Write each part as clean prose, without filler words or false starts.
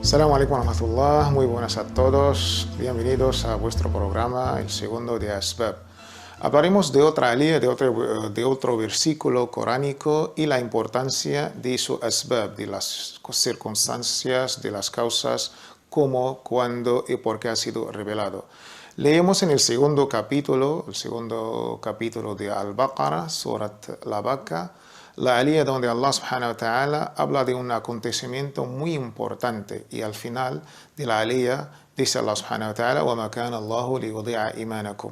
Assalamu alaikum wa rahmatullah, muy buenas a todos, bienvenidos a vuestro programa, el segundo de Asbab. Hablaremos de otra alía, de otro versículo coránico y la importancia de su asbab, de las circunstancias, de las causas, cómo, cuándo y por qué ha sido revelado. Leemos en el segundo capítulo de Al-Baqarah, Surat la Vaca, la alía donde Allah subhanahu wa ta'ala habla de un acontecimiento muy importante y al final de la alía dice Allah subhanahu wa ta'ala وَمَا كَانَ اللَّهُ لِيُضِيعَ إِيمَانَكُمْ.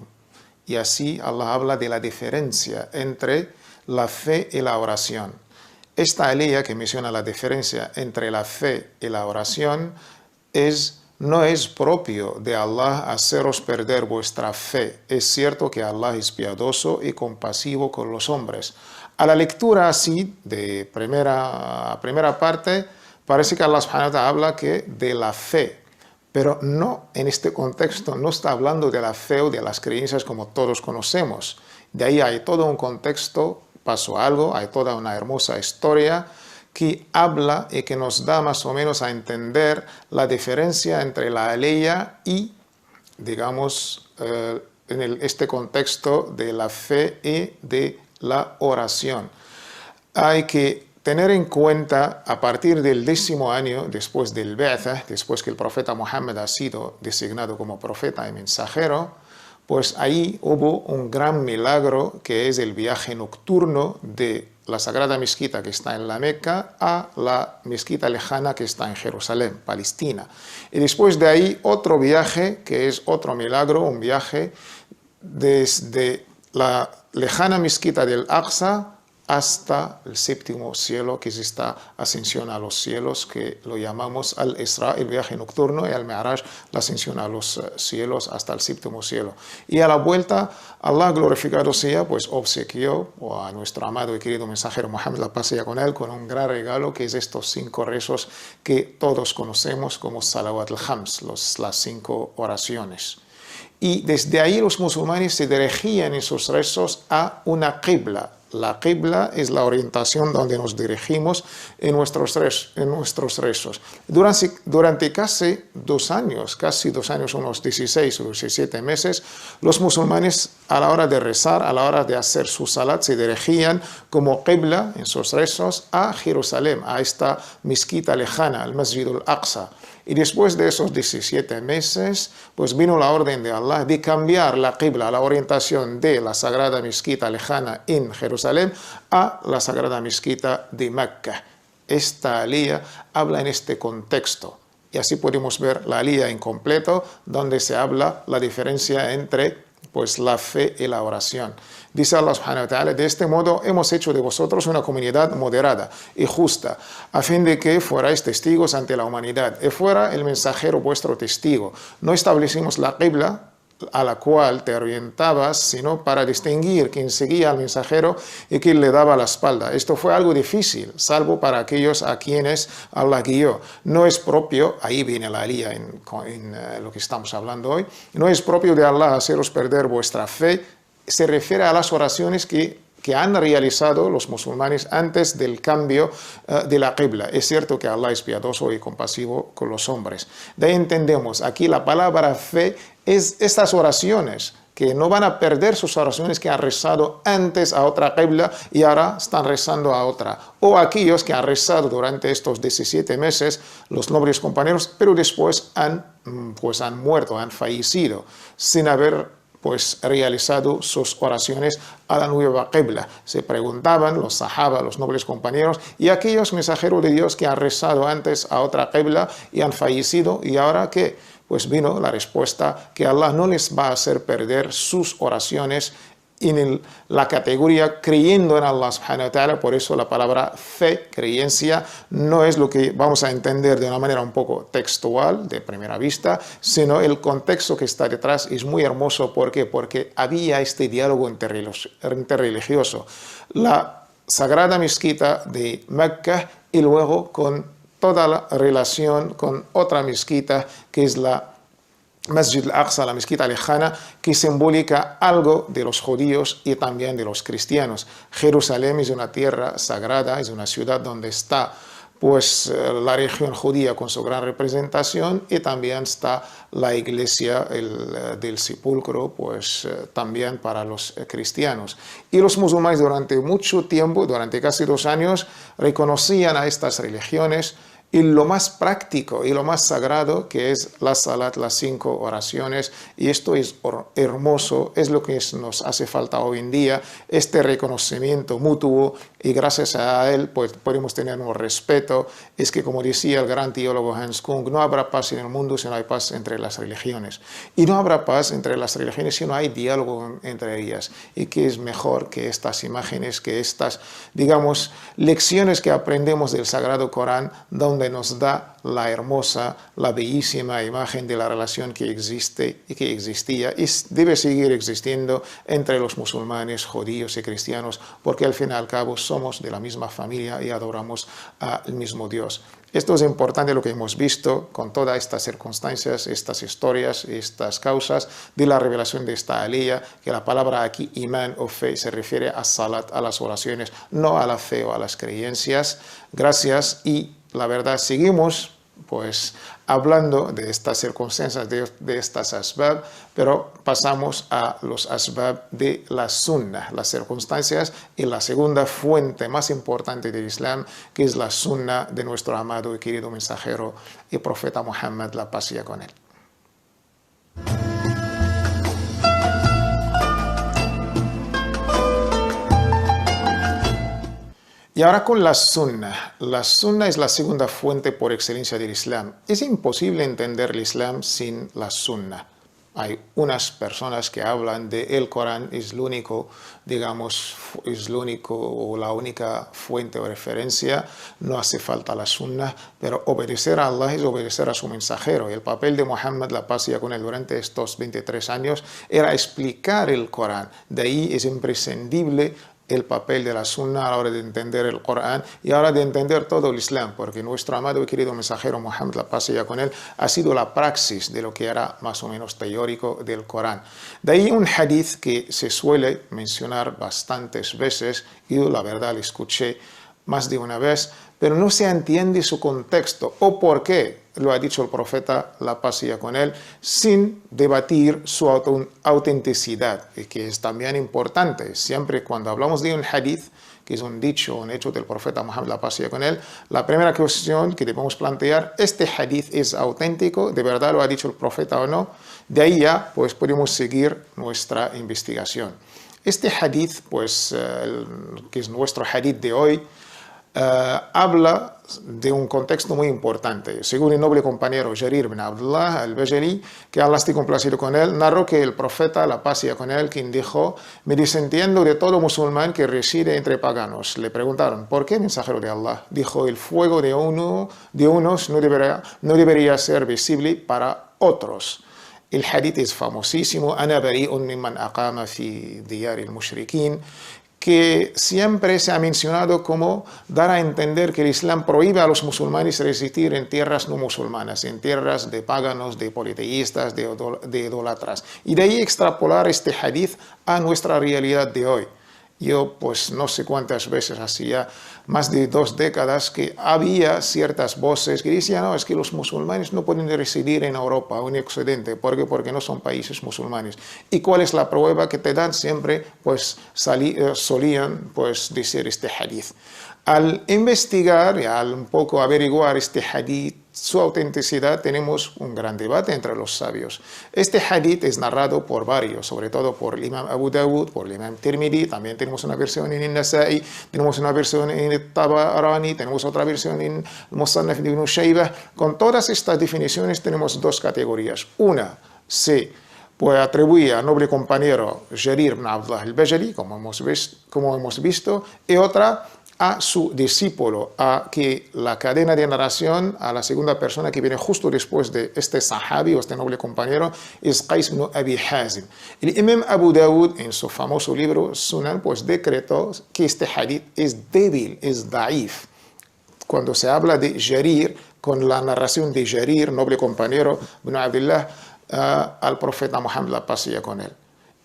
Y así Allah habla de la diferencia entre la fe y la oración. Esta alía que menciona la diferencia entre la fe y la oración no es propio de Allah haceros perder vuestra fe. Es cierto que Allah es piadoso y compasivo con los hombres. A la lectura así, de primera parte, parece que Allah subhanahu wa ta'ala habla de la fe, pero no en este contexto, no está hablando de la fe o de las creencias como todos conocemos. De ahí hay todo un contexto, pasó algo, hay toda una hermosa historia que habla y que nos da más o menos a entender la diferencia entre la aliyah y, digamos, este contexto de la fe y de la oración. Hay que tener en cuenta, a partir del 10º año después del Ba'tha, después que el profeta Muhammad ha sido designado como profeta y mensajero, pues ahí hubo un gran milagro que es el viaje nocturno de la Sagrada Mezquita que está en la Meca a la mezquita lejana que está en Jerusalén, Palestina. Y después de ahí otro viaje que es otro milagro, un viaje desde la lejana mezquita del Aqsa hasta el séptimo cielo, que es esta ascensión a los cielos, que lo llamamos al-Isra, el viaje nocturno, y al-Mi'raj, la ascensión a los cielos hasta el séptimo cielo. Y a la vuelta, Allah glorificado sea, pues obsequió a nuestro amado y querido mensajero Muhammad, la paz sea con él, con un gran regalo, que es estos 5 rezos que todos conocemos como Salawat al-Khams, las 5 oraciones. Y desde ahí los musulmanes se dirigían en sus rezos a una qibla. La qibla es la orientación donde nos dirigimos en nuestros rezos. Durante casi 2 años, unos 16 o 17 meses, los musulmanes a la hora de rezar, a la hora de hacer su salat, se dirigían como qibla en sus rezos a Jerusalén, a esta mezquita lejana, al Masjid al-Aqsa. Y después de esos 17 meses, pues vino la orden de Allah de cambiar la qibla, la orientación de la Sagrada Mezquita lejana en Jerusalén a la Sagrada Mezquita de Mecca. Esta alía habla en este contexto. Y así podemos ver la alía en completo, donde se habla la diferencia entre pues la fe y la oración. Dice Allah subhanahu wa ta'ala, de este modo hemos hecho de vosotros una comunidad moderada y justa, a fin de que fuerais testigos ante la humanidad, y fuera el mensajero vuestro testigo. No establecimos la qibla a la cual te orientabas, sino para distinguir quién seguía al mensajero y quién le daba la espalda. Esto fue algo difícil, salvo para aquellos a quienes Allah guió. No es propio, ahí viene la alía en lo que estamos hablando hoy, no es propio de Allah haceros perder vuestra fe. Se refiere a las oraciones que han realizado los musulmanes antes del cambio de la qibla. Es cierto que Allah es piadoso y compasivo con los hombres. De ahí entendemos, aquí la palabra fe es estas oraciones, que no van a perder sus oraciones que han rezado antes a otra qibla y ahora están rezando a otra. O aquellos que han rezado durante estos 17 meses, los nobles compañeros, pero después han muerto, han fallecido, sin haber realizado sus oraciones a la nueva qibla. Se preguntaban los sahaba, los nobles compañeros, y aquellos mensajeros de Dios que han rezado antes a otra qibla y han fallecido, ¿y ahora qué? Pues vino la respuesta que Allah no les va a hacer perder sus oraciones en la categoría creyendo en Allah subhanahu wa ta'ala. Por eso la palabra fe, creencia, no es lo que vamos a entender de una manera un poco textual de primera vista, sino el contexto que está detrás es muy hermoso. ¿Por qué? Porque había este diálogo interreligioso. La Sagrada Mezquita de Mecca y luego con toda la relación con otra mezquita que es la Masjid al-Aqsa, la mezquita lejana, que simboliza algo de los judíos y también de los cristianos. Jerusalén es una tierra sagrada, es una ciudad donde está pues la región judía con su gran representación, y también está la iglesia del sepulcro, pues también para los cristianos. Y los musulmanes durante mucho tiempo, durante casi 2 años, reconocían a estas religiones y lo más práctico y lo más sagrado, que es la salat, las 5 oraciones, y esto es hermoso, es lo que nos hace falta hoy en día, este reconocimiento mutuo, y gracias a él pues podemos tener un respeto. Es que, como decía el gran teólogo Hans Kung, no habrá paz en el mundo si no hay paz entre las religiones, y no habrá paz entre las religiones si no hay diálogo entre ellas. Y qué es mejor que estas imágenes, que estas, digamos, lecciones que aprendemos del Sagrado Corán, donde nos da la hermosa, la bellísima imagen de la relación que existe y que existía y debe seguir existiendo entre los musulmanes, judíos y cristianos, porque al fin y al cabo somos de la misma familia y adoramos al mismo Dios. Esto es importante, lo que hemos visto con todas estas circunstancias, estas historias, estas causas de la revelación de esta aliyah, que la palabra aquí, imán o fe, se refiere a salat, a las oraciones, no a la fe o a las creencias. Gracias, y la verdad seguimos pues hablando de estas circunstancias, de estas asbab, pero pasamos a los asbab de la sunnah, las circunstancias, y la segunda fuente más importante del Islam, que es la sunnah de nuestro amado y querido mensajero y profeta Muhammad, la paz sea con él. Y ahora con la sunnah. La sunnah es la segunda fuente por excelencia del Islam. Es imposible entender el Islam sin la sunnah. Hay unas personas que hablan de el Corán es lo único, digamos, es lo único o la única fuente o referencia, no hace falta la sunnah, pero obedecer a Allah es obedecer a su mensajero. El papel de Muhammad, la paz sea con él, durante estos 23 años era explicar el Corán. De ahí es imprescindible el papel de la sunnah a la hora de entender el Corán y a la hora de entender todo el Islam, porque nuestro amado y querido mensajero Muhammad, la paz sea con él, ha sido la praxis de lo que era más o menos teórico del Corán. De ahí un hadith que se suele mencionar bastantes veces, y yo la verdad lo escuché más de una vez, pero no se entiende su contexto o por qué lo ha dicho el profeta, la paz sea con él, sin debatir su autenticidad, y que es también importante. Siempre cuando hablamos de un hadith, que es un dicho, un hecho del profeta Muhammad, la paz sea con él, la primera cuestión que debemos plantear, ¿este hadith es auténtico? ¿De verdad lo ha dicho el profeta o no? De ahí ya pues podemos seguir nuestra investigación. Este hadith, pues, que es nuestro hadith de hoy, habla de un contexto muy importante. Según el noble compañero Jarir bin Abdullah al-Bajali, que Allah esté complacido con él, narró que el profeta, la paz sea con él, quien dijo: me desentiendo de todo musulmán que reside entre paganos. Le preguntaron: ¿por qué, mensajero de Allah? Dijo: el fuego de unos no debería ser visible para otros. El hadith es famosísimo: ana bari'un mimman aqama fi diyar al-mushrikin, que siempre se ha mencionado como dar a entender que el Islam prohíbe a los musulmanes residir en tierras no musulmanas, en tierras de paganos, de politeístas, de idólatras. Y de ahí extrapolar este hadith a nuestra realidad de hoy. Yo pues no sé cuántas veces, hacía más de 2 décadas, que había ciertas voces que decían: no, es que los musulmanes no pueden residir en Europa o en Occidente. ¿Por qué? Porque no son países musulmanes. ¿Y cuál es la prueba que te dan? Siempre pues solían pues decir este hadith. Al investigar y al un poco averiguar este hadith, su autenticidad, tenemos un gran debate entre los sabios. Este hadith es narrado por varios, sobre todo por el imam Abu Dawud, por el imam Tirmidhi, también tenemos una versión en Nasa'i, tenemos una versión en Tabarani, tenemos otra versión en Musannaf de Ibn Shaybah. Con todas estas definiciones tenemos 2 categorías. Una se puede atribuir al noble compañero Jarir ibn Abdullah al-Bajali, como hemos visto, y otra a su discípulo, a que la cadena de narración, a la segunda persona que viene justo después de este sahabi o este noble compañero, es Qais ibn Abi Hazim. El imam Abu Dawud, en su famoso libro Sunan, pues decretó que este hadith es débil, es da'if. Cuando se habla de Jarir, con la narración de Jarir, noble compañero ibn Abdullah, al profeta Muhammad, la paz sea con él.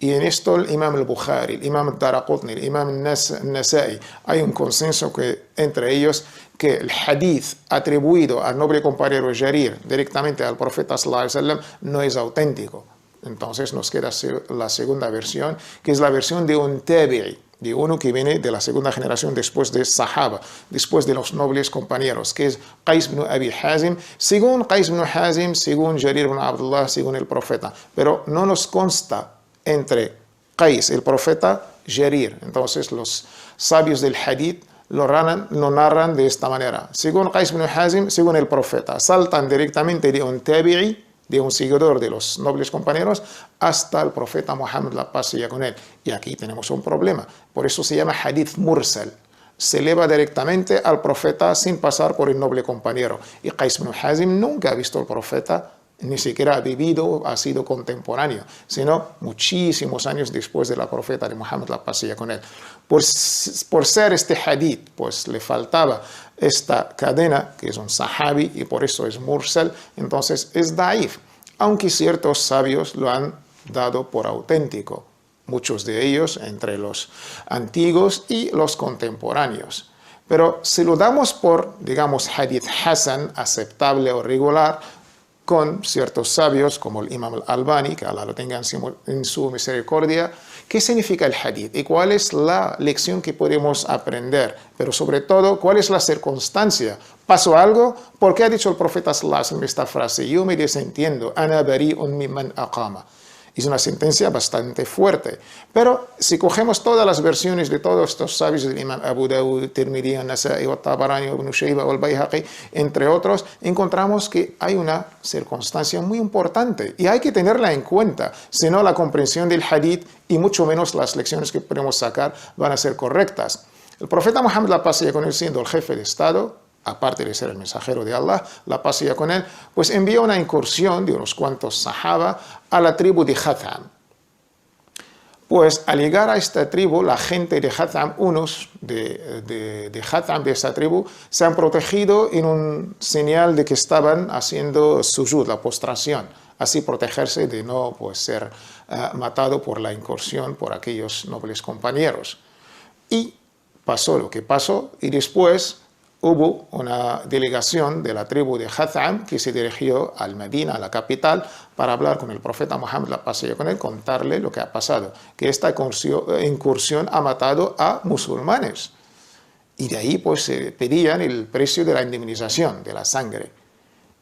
Y en esto el imam al-Bukhari, el imam al-Daraqutni, el imam al-Nasa'i, hay un consenso entre ellos que el hadith atribuido al noble compañero Jarir directamente al profeta sallallahu alaihi wasallam no es auténtico. Entonces nos queda la segunda versión, que es la versión de un tabi'i, de uno que viene de la segunda generación después de Sahaba, después de los nobles compañeros, que es Qais ibn Abi Hazim, según Qais ibn Hazim, según Jarir ibn Abdullah, según el profeta. Pero no nos consta entre Qais, el profeta, Jarir. Entonces los sabios del hadith lo narran de esta manera. Según Qais ibn Hazim, según el profeta. Saltan directamente de un tabi'i, de un seguidor de los nobles compañeros, hasta el profeta Muhammad, la paz sea con él. Y aquí tenemos un problema. Por eso se llama hadith mursal. Se eleva directamente al profeta sin pasar por el noble compañero. Y Qais ibn Hazim nunca ha visto al profeta, ni siquiera ha vivido, ha sido contemporáneo, sino muchísimos años después de la profeta de Muhammad, la paz sea con él. Por ser este hadith, pues le faltaba esta cadena, que es un sahabi, y por eso es mursal, entonces es daif, aunque ciertos sabios lo han dado por auténtico, muchos de ellos entre los antiguos y los contemporáneos. Pero si lo damos por, digamos, hadith hasan, aceptable o regular, con ciertos sabios como el imam al-Albani, que Allah lo tenga en su misericordia, ¿qué significa el hadith? ¿Y cuál es la lección que podemos aprender? Pero sobre todo, ¿cuál es la circunstancia? ¿Pasó algo? ¿Por qué ha dicho el profeta sallallahu alaihi wasallam esta frase? Yo me desentiendo, ana bari'un mimman aqama. Es una sentencia bastante fuerte. Pero si cogemos todas las versiones de todos estos sabios, del imam Abu Dawud, Tirmidhi, Nasa'i, Tabarani, Ibn Shayba o al-Bayhaqi, entre otros, encontramos que hay una circunstancia muy importante y hay que tenerla en cuenta. Si no, la comprensión del hadith y mucho menos las lecciones que podemos sacar van a ser correctas. El profeta Muhammad, la paz sea con él, siendo el jefe de Estado, aparte de ser el mensajero de Allah, la paz sea con él, pues envió una incursión de unos cuantos sahaba a la tribu de Hatham. Pues al llegar a esta tribu, la gente de Hatham, unos de Hatham, de esta tribu, se han protegido en un señal de que estaban haciendo sujud, la postración, así protegerse de no pues, ser matado por la incursión por aquellos nobles compañeros. Y pasó lo que pasó, y después hubo una delegación de la tribu de Hatham que se dirigió al Medina, a la capital, para hablar con el profeta Muhammad, la paz sea con él, contarle lo que ha pasado, que esta incursión ha matado a musulmanes. Y de ahí pues se pedían el precio de la indemnización, de la sangre.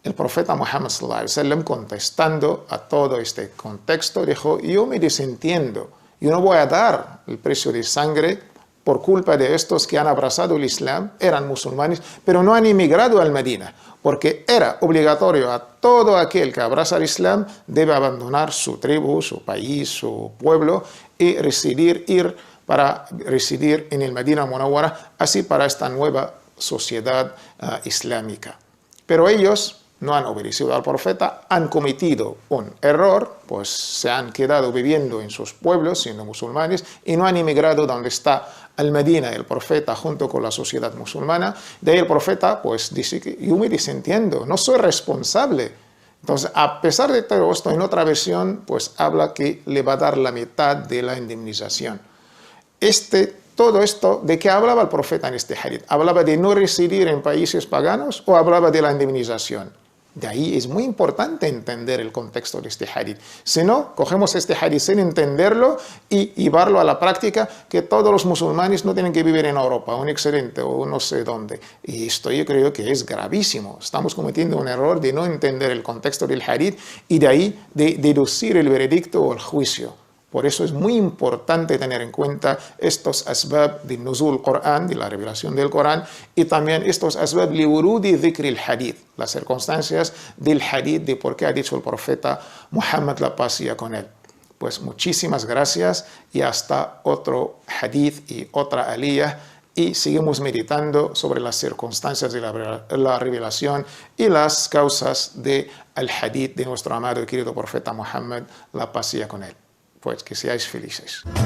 El profeta Muhammad sallallahu alaihi wasallam, contestando a todo este contexto, dijo: yo me desentiendo, yo no voy a dar el precio de sangre por culpa de estos que han abrazado el Islam, eran musulmanes, pero no han emigrado al Medina, porque era obligatorio a todo aquel que abraza el Islam, debe abandonar su tribu, su país, su pueblo, y ir para residir en el Medina Munawwara, así para esta nueva sociedad islámica. Pero ellos no han obedecido al profeta, han cometido un error, pues se han quedado viviendo en sus pueblos siendo musulmanes y no han emigrado donde está al Medina el profeta junto con la sociedad musulmana. De ahí el profeta pues dice que yo me desentiendo, no soy responsable. Entonces, a pesar de todo esto, en otra versión pues habla que le va a dar la mitad de la indemnización. Todo esto, ¿de qué hablaba el profeta en este hadith? ¿Hablaba de no residir en países paganos o hablaba de la indemnización? De ahí es muy importante entender el contexto de este hadith. Si no, cogemos este hadith sin entenderlo y llevarlo a la práctica, que todos los musulmanes no tienen que vivir en Europa, o en Occidente, o no sé dónde. Y esto yo creo que es gravísimo. Estamos cometiendo un error de no entender el contexto del hadith y de ahí de deducir el veredicto o el juicio. Por eso es muy importante tener en cuenta estos asbab de nuzul Corán, de la revelación del Corán, y también estos asbab li wurudi dhikr el hadith, las circunstancias del hadith, de por qué ha dicho el profeta Muhammad, la paz sea con él. Pues muchísimas gracias y hasta otro hadith y otra aliyah, y seguimos meditando sobre las circunstancias de la revelación y las causas del hadith de nuestro amado y querido profeta Muhammad, la paz sea con él. Pues que seáis felices.